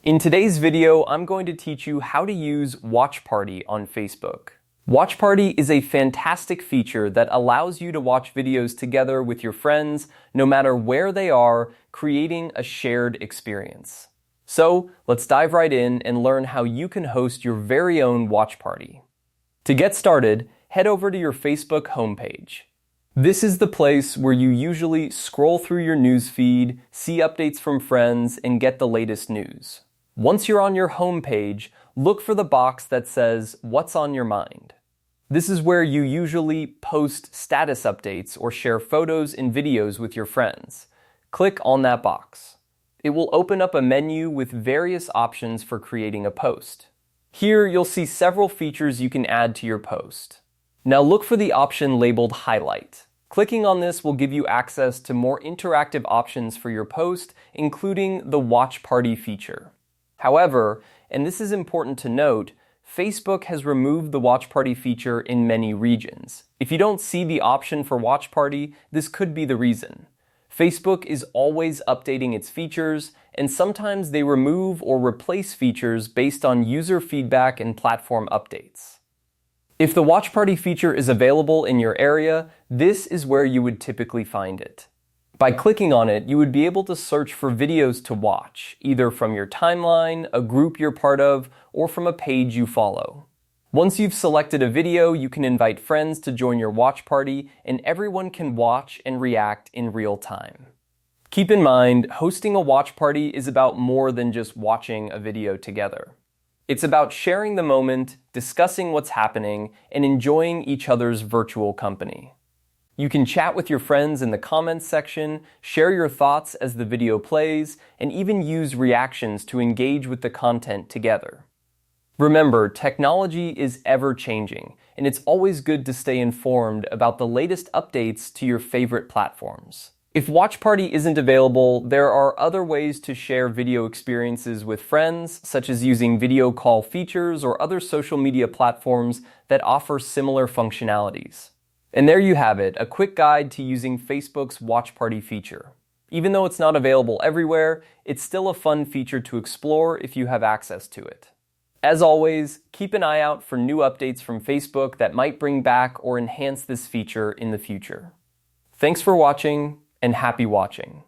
In today's video, I'm going to teach you how to use Watch Party on Facebook. Watch Party is a fantastic feature that allows you to watch videos together with your friends, no matter where they are, creating a shared experience. So, let's dive right in and learn how you can host your very own Watch Party. To get started, head over to your Facebook homepage. This is the place where you usually scroll through your news feed, see updates from friends, and get the latest news. Once you're on your home page, look for the box that says, "What's on your mind?" This is where you usually post status updates or share photos and videos with your friends. Click on that box. It will open up a menu with various options for creating a post. Here, you'll see several features you can add to your post. Now look for the option labeled Highlight. Clicking on this will give you access to more interactive options for your post, including the Watch Party feature. However, and this is important to note, Facebook has removed the Watch Party feature in many regions. If you don't see the option for Watch Party, this could be the reason. Facebook is always updating its features, and sometimes they remove or replace features based on user feedback and platform updates. If the Watch Party feature is available in your area, this is where you would typically find it. By clicking on it, you would be able to search for videos to watch, either from your timeline, a group you're part of, or from a page you follow. Once you've selected a video, you can invite friends to join your watch party, and everyone can watch and react in real time. Keep in mind, hosting a watch party is about more than just watching a video together. It's about sharing the moment, discussing what's happening, and enjoying each other's virtual company. You can chat with your friends in the comments section, share your thoughts as the video plays, and even use reactions to engage with the content together. Remember, technology is ever changing, and it's always good to stay informed about the latest updates to your favorite platforms. If Watch Party isn't available, there are other ways to share video experiences with friends, such as using video call features or other social media platforms that offer similar functionalities. And there you have it, a quick guide to using Facebook's Watch Party feature. Even though it's not available everywhere, it's still a fun feature to explore if you have access to it. As always, keep an eye out for new updates from Facebook that might bring back or enhance this feature in the future. Thanks for watching, and happy watching.